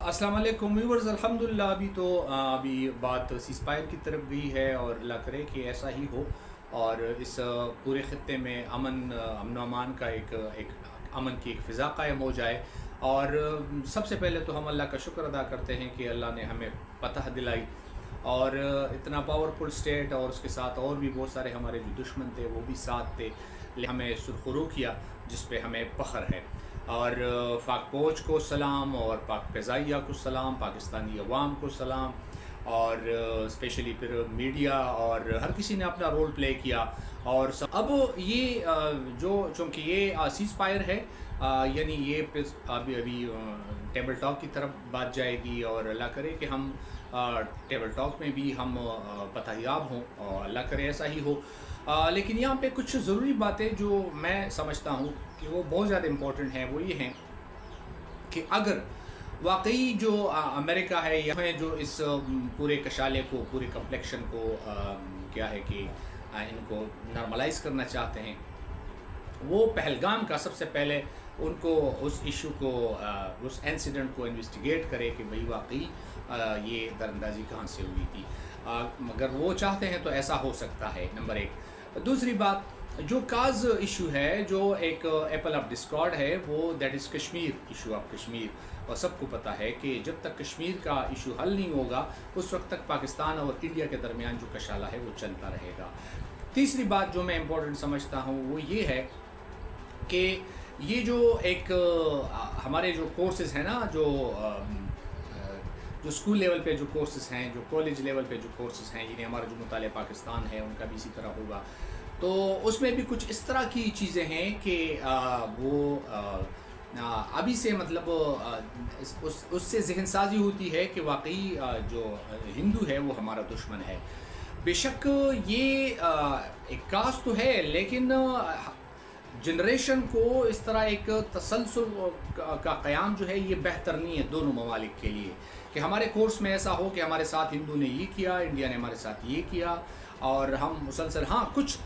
अस्सलाम वालेकुम व्यूअर्स। अल्हम्दुलिल्लाह अभी बात सीज़फायर की तरफ गई है और अल्लाह करे कि ऐसा ही हो और इस पूरे ख़त्ते में अमन अमान का एक अमन की एक फ़िज़ा कायम हो जाए। और सबसे पहले तो हम अल्लाह का शुक्र अदा करते हैं कि अल्लाह ने हमें पतह दिलाई और इतना पावरफुल स्टेट और उसके साथ और भी बहुत सारे हमारे जो दुश्मन थे वो भी साथ थे, हमें सुरखरू किया जिस पे हमें फ़ख्र है। और पाक फौज को सलाम और पाक फ़ज़ाइया को सलाम, पाकिस्तानी अवाम को सलाम और स्पेशली फिर मीडिया और हर किसी ने अपना रोल प्ले किया। और अब ये चूँकि ये सीज़फायर है, यानी ये अभी टेबल टॉक की तरफ बात जाएगी और अल्लाह करे कि हम टेबल टॉक में भी हम पतहयाब हों और अल्लाह करे ऐसा ही हो। लेकिन यहाँ पे कुछ ज़रूरी बातें जो मैं समझता हूँ कि वो बहुत ज़्यादा इम्पोर्टेंट हैं, वो ये हैं कि अगर वाकई जो अमेरिका है यहाँ जो इस पूरे कशाले को, पूरे कम्प्लेक्शन को क्या है कि इनको नॉर्मलाइज करना चाहते हैं, वो पहलगाम का सबसे पहले उनको उस इशू को, उस इंसिडेंट को इन्वेस्टिगेट करे कि भाई वाकई ये दरअंदाजी कहाँ से हुई थी। अगर वो चाहते हैं तो ऐसा हो सकता है, नंबर एक। दूसरी बात, जो काज इशू है, जो एक एप्पल ऑफ डिस्कॉर्ड है, वो that is Kashmir, issue of Kashmir. और सबको पता है कि जब तक कश्मीर का इशू हल नहीं होगा उस वक्त तक पाकिस्तान और इंडिया के दरमियान जो कशाला है वो चलता रहेगा। तीसरी बात जो मैं इम्पोर्टेंट समझता हूँ वो ये है कि ये जो एक हमारे जो कोर्सेज़ हैं ना, जो स्कूल लेवल पे जो कोर्सेज़ हैं, जो कॉलेज लेवल पे जो कोर्सेज़ हैं, यानी हमारा जो मुताले पाकिस्तान है उनका भी इसी तरह होगा, तो उसमें भी कुछ इस तरह की चीज़ें हैं कि वो अभी से मतलब उससे जहन साजी होती है कि वाकई जो हिंदू है वो हमारा दुश्मन है। बेशक ये एक कास्ट तो है, लेकिन जनरेशन को इस तरह एक तसलसल का क़याम जो है ये बेहतर नहीं है दोनों ममालिक के लिए, कि हमारे कोर्स में ऐसा हो कि हमारे साथ हिंदू ने ये किया, इंडिया ने हमारे साथ ये किया और हम मुसलसल, हाँ कुछ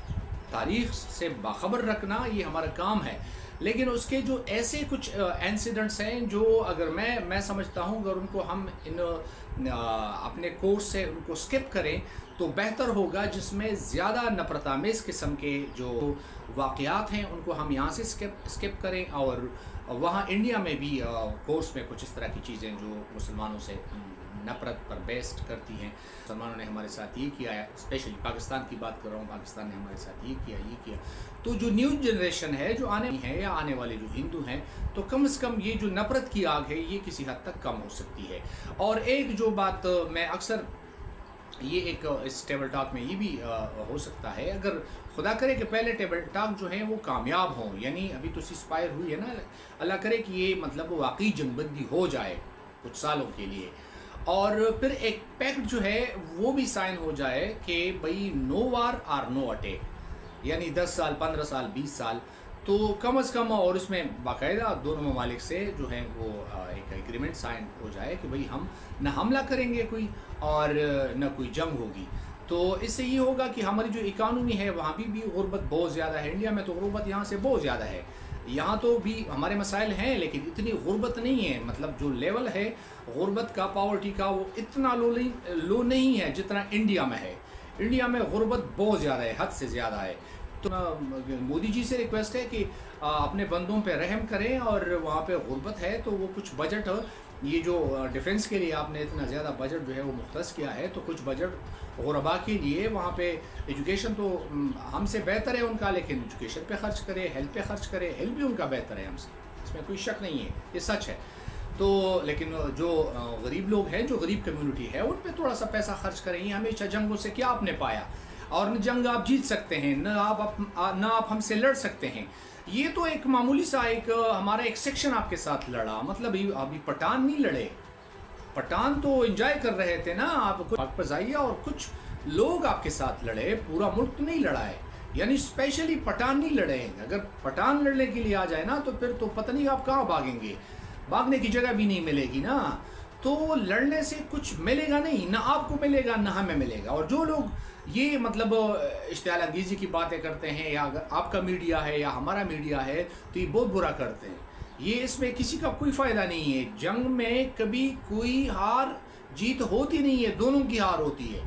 तारीख़ से बाखबर रखना ये हमारा काम है, लेकिन उसके जो ऐसे कुछ इंसिडेंट्स हैं जो अगर मैं समझता हूँ अगर उनको हम अपने कोर्स से उनको स्किप करें तो बेहतर होगा, जिसमें ज़्यादा नफरतामेज़ किस्म के जो वाक़यात हैं उनको हम यहाँ से स्किप करें और वहाँ इंडिया में भी कोर्स में कुछ इस तरह की चीज़ें जो मुसलमानों से नफ़रत पर बेस्ड करती हैं। मुसलमानों ने हमारे साथ ये किया है, स्पेशली पाकिस्तान की बात कर रहा हूँ, पाकिस्तान ने हमारे साथ ये किया। तो जो न्यू जनरेशन है जो आने है या आने वाले जो हिंदू हैं, तो कम से कम ये जो नफ़रत की आग है ये किसी हद तक कम हो सकती है। और एक जो बात मैं अक्सर ये एक इस टेबल टॉक में ये भी हो सकता है, अगर खुदा करे कि पहले टेबल टॉक जो है वो कामयाब हों, यानी अभी तो सीज़फायर हुई है ना, अल्लाह करे कि ये मतलब वाकई जंगबंदी हो जाए कुछ सालों के लिए, और फिर एक पैक्ट जो है वो भी साइन हो जाए कि भाई नो वार और नो अटैक, यानी 10 साल 15 साल 20 साल, तो कम अज़ कम, और उसमें बाकायदा दोनों ममालिक से जो है वो एक एग्रीमेंट साइन हो जाए कि भाई हम न हमला करेंगे कोई और न कोई जंग होगी। तो इससे ये होगा कि हमारी जो इकानमी है वहाँ भी गुर्बत बहुत ज़्यादा है। इंडिया में तो गुर्बत यहाँ से बहुत ज़्यादा है, यहाँ तो भी हमारे मसाइल हैं लेकिन इतनी गुर्बत नहीं है, मतलब जो लेवल है गुर्बत का, पावर्टी का, वो इतना लो नहीं है जितना इंडिया में है। इंडिया में गुर्बत बहुत ज़्यादा है, हद से ज़्यादा है। तो मोदी जी से रिक्वेस्ट है कि अपने बंदों पे रहम करें, और वहाँ पे गुर्बत है तो वो कुछ बजट, ये जो डिफेंस के लिए आपने इतना ज़्यादा बजट जो है वो मुख्तस किया है, तो कुछ बजट गुरबा के लिए वहाँ पे एजुकेशन तो हमसे बेहतर है उनका, लेकिन एजुकेशन पे खर्च करे, हेल्थ पे खर्च करे, हेल्थ भी उनका बेहतर है हमसे, इसमें कोई शक नहीं है, ये सच है। तो लेकिन जो गरीब लोग हैं, जो गरीब कम्युनिटी है, उन पे थोड़ा सा पैसा खर्च करें। ये हमेशा जंगों से क्या आपने पाया, और न जंग आप जीत सकते हैं, न आप हमसे लड़ सकते हैं। ये तो एक मामूली सा एक हमारा एक सेक्शन आपके साथ लड़ा, मतलब अभी पठान नहीं लड़े, पठान तो एंजॉय कर रहे थे ना, आप पाक फ़ज़ाइया और कुछ लोग आपके साथ लड़े, पूरा मुल्क तो नहीं लड़ा है, यानी स्पेशली पठान नहीं लड़े हैं। अगर पठान लड़ने के लिए आ जाए ना तो फिर तो पता नहीं आप कहाँ भागेंगे, भागने की जगह भी नहीं मिलेगी ना, तो लड़ने से कुछ मिलेगा नहीं, ना आपको मिलेगा ना हमें मिलेगा। और जो लोग ये मतलब इश्तियाल अंगेज़ी की बातें करते हैं, या अगर आपका मीडिया है या हमारा मीडिया है, तो ये बहुत बुरा करते हैं। یہ اس میں کسی کا کوئی فائدہ نہیں ہے. جنگ میں کبھی کوئی ہار جیت ہوتی نہیں ہے، دونوں کی ہار ہوتی ہے.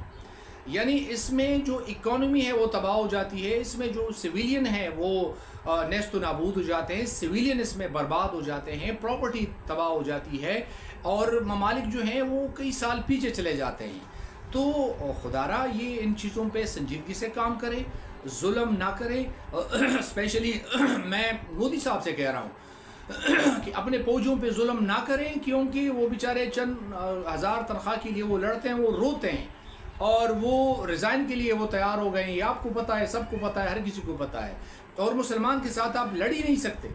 یعنی اس میں جو اکانومی ہے وہ تباہ ہو جاتی ہے، اس میں جو سویلین ہے وہ نیست و نابود ہو جاتے ہیں، سویلین اس میں برباد ہو جاتے ہیں، پراپرٹی تباہ ہو جاتی ہے، اور ممالک جو ہیں وہ کئی سال پیچھے چلے جاتے ہیں. تو خدا را یہ ان چیزوں پہ سنجیدگی سے کام کرے، ظلم نہ کرے. اسپیشلی میں مودی صاحب سے کہہ رہا ہوں کہ اپنے فوجوں پہ ظلم نہ کریں، کیونکہ وہ بیچارے چند ہزار تنخواہ کے لیے وہ لڑتے ہیں، وہ روتے ہیں، اور وہ ریزائن کے لیے وہ تیار ہو گئے ہیں. یہ آپ کو پتہ ہے، سب کو پتہ ہے، ہر کسی کو پتہ ہے. اور مسلمان کے ساتھ آپ لڑ ہی نہیں سکتے،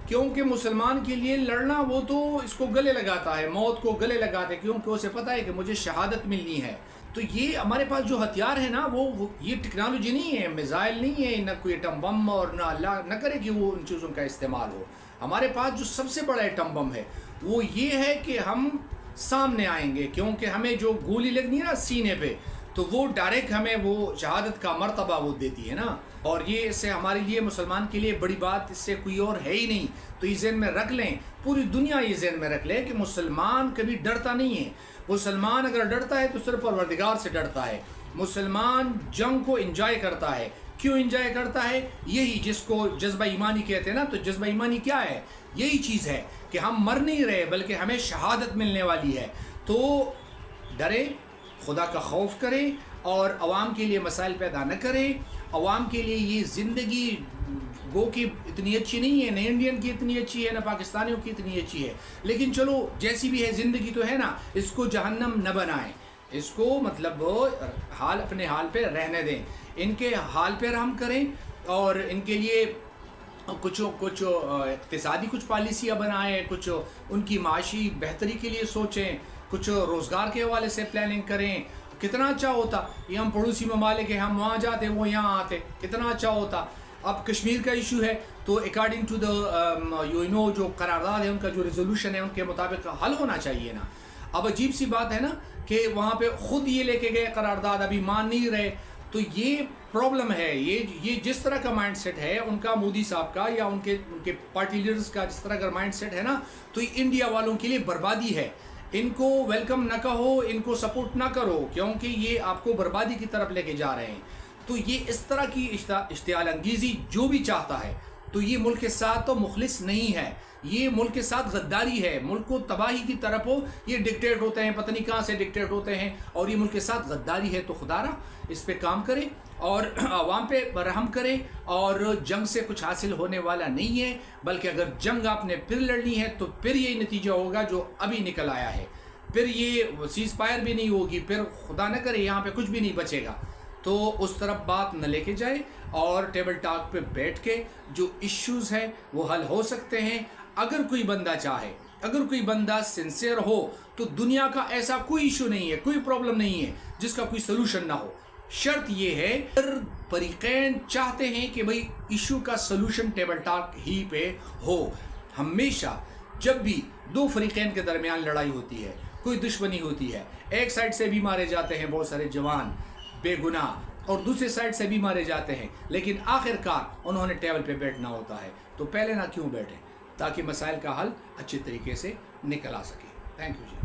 کیونکہ مسلمان کے لیے لڑنا وہ تو اس کو گلے لگاتا ہے، موت کو گلے لگاتا ہے، کیونکہ اسے پتہ ہے کہ مجھے شہادت ملنی ہے. تو یہ ہمارے پاس جو ہتھیار ہے نا، وہ یہ ٹیکنالوجی نہیں ہے، میزائل نہیں ہے، نہ کوئی ایٹم بم، اور نہ اللہ نہ کرے کہ وہ ان چیزوں کا استعمال ہو. ہمارے پاس جو سب سے بڑا ایٹم بم ہے وہ یہ ہے کہ ہم سامنے آئیں گے، کیونکہ ہمیں جو گولی لگنی ہے نا سینے پہ، تو وہ ڈائریکٹ ہمیں وہ شہادت کا مرتبہ وہ دیتی ہے نا. اور یہ اس سے ہمارے لیے، مسلمان کے لیے بڑی بات اس سے کوئی اور ہے ہی نہیں. تو یہ ذہن میں رکھ لیں، پوری دنیا یہ ذہن میں رکھ لے کہ مسلمان کبھی ڈرتا نہیں ہے. مسلمان اگر ڈرتا ہے تو صرف پروردگار سے ڈرتا ہے. مسلمان جنگ کو انجوائے کرتا ہے. کیوں انجوائے کرتا ہے؟ یہی جس کو جذبہ ایمانی کہتے ہیں نا. تو جذبہ ایمانی کیا ہے؟ یہی چیز ہے کہ ہم مر نہیں رہے بلکہ ہمیں شہادت ملنے والی ہے. تو ڈرے، خدا کا خوف کریں، اور عوام کے لیے مسائل پیدا نہ کریں. عوام کے لیے یہ زندگی گو کی اتنی اچھی نہیں ہے، نہ انڈین کی اتنی اچھی ہے، نہ پاکستانیوں کی اتنی اچھی ہے، لیکن چلو جیسی بھی ہے زندگی تو ہے نا، اس کو جہنم نہ بنائیں. اس کو مطلب حال اپنے حال پہ رہنے دیں، ان کے حال پہ رحم کریں، اور ان کے لیے کچھ اقتصادی کچھ پالیسیاں بنائیں، کچھ ان کی معاشی بہتری کے لیے سوچیں، کچھ روزگار کے حوالے سے پلاننگ کریں. کتنا اچھا ہوتا یہ ہم پڑوسی ممالک ہیں، ہم وہاں جاتے وہ یہاں آتے، کتنا اچھا ہوتا. اب کشمیر کا ایشو ہے تو اکارڈنگ ٹو دا جو قرارداد ہے، ان کا جو ریزولوشن ہے، ان کے مطابق حل ہونا چاہیے نا. اب عجیب سی بات ہے نا کہ وہاں پہ خود یہ لے کے گئے قرارداد، ابھی مان نہیں رہے. تو یہ پرابلم ہے. یہ جس طرح کا مائنڈ سیٹ ہے ان کا، مودی صاحب کا یا ان کے پارٹی لیڈرز کا جس طرح کا مائنڈ سیٹ ہے نا، تو یہ انڈیا والوں کے لیے بربادی ہے. ان کو ویلکم نہ کہو، ان کو سپورٹ نہ کرو، کیونکہ یہ آپ کو بربادی کی طرف لے کے جا رہے ہیں. تو یہ اس طرح کی اشتعال انگیزی جو بھی چاہتا ہے تو یہ ملک کے ساتھ تو مخلص نہیں ہے، یہ ملک کے ساتھ غداری ہے، ملک کو تباہی کی طرف ہو. یہ ڈکٹیٹ ہوتے ہیں، پتہ نہیں کہاں سے ڈکٹیٹ ہوتے ہیں، اور یہ ملک کے ساتھ غداری ہے. تو خدا را اس پہ کام کرے اور عوام پہ رحم کرے. اور جنگ سے کچھ حاصل ہونے والا نہیں ہے، بلکہ اگر جنگ آپ نے پھر لڑنی ہے تو پھر یہی نتیجہ ہوگا جو ابھی نکل آیا ہے. پھر یہ سیز فائر بھی نہیں ہوگی، پھر خدا نہ کرے یہاں پہ کچھ بھی نہیں بچے گا. تو اس طرف بات نہ لے کے جائے، اور ٹیبل ٹاک پہ بیٹھ کے جو ایشوز ہیں وہ حل ہو سکتے ہیں. اگر کوئی بندہ چاہے، اگر کوئی بندہ سنسیئر ہو، تو دنیا کا ایسا کوئی ایشو نہیں ہے، کوئی پرابلم نہیں ہے جس کا کوئی سلوشن نہ ہو. شرط یہ ہے اگر فریقین چاہتے ہیں کہ بھئی ایشو کا سلوشن ٹیبل ٹاک ہی پہ ہو. ہمیشہ جب بھی دو فریقین کے درمیان لڑائی ہوتی ہے، کوئی دشمنی ہوتی ہے، ایک سائڈ سے بھی مارے جاتے ہیں بہت سارے جوان بے گناہ، اور دوسرے سائڈ سے بھی مارے جاتے ہیں، لیکن آخر کار انہوں نے ٹیبل پہ بیٹھنا ہوتا ہے. تو پہلے نہ کیوں بیٹھیں، تاکہ مسائل کا حل اچھے طریقے سے نکل آ سکے. Thank you G.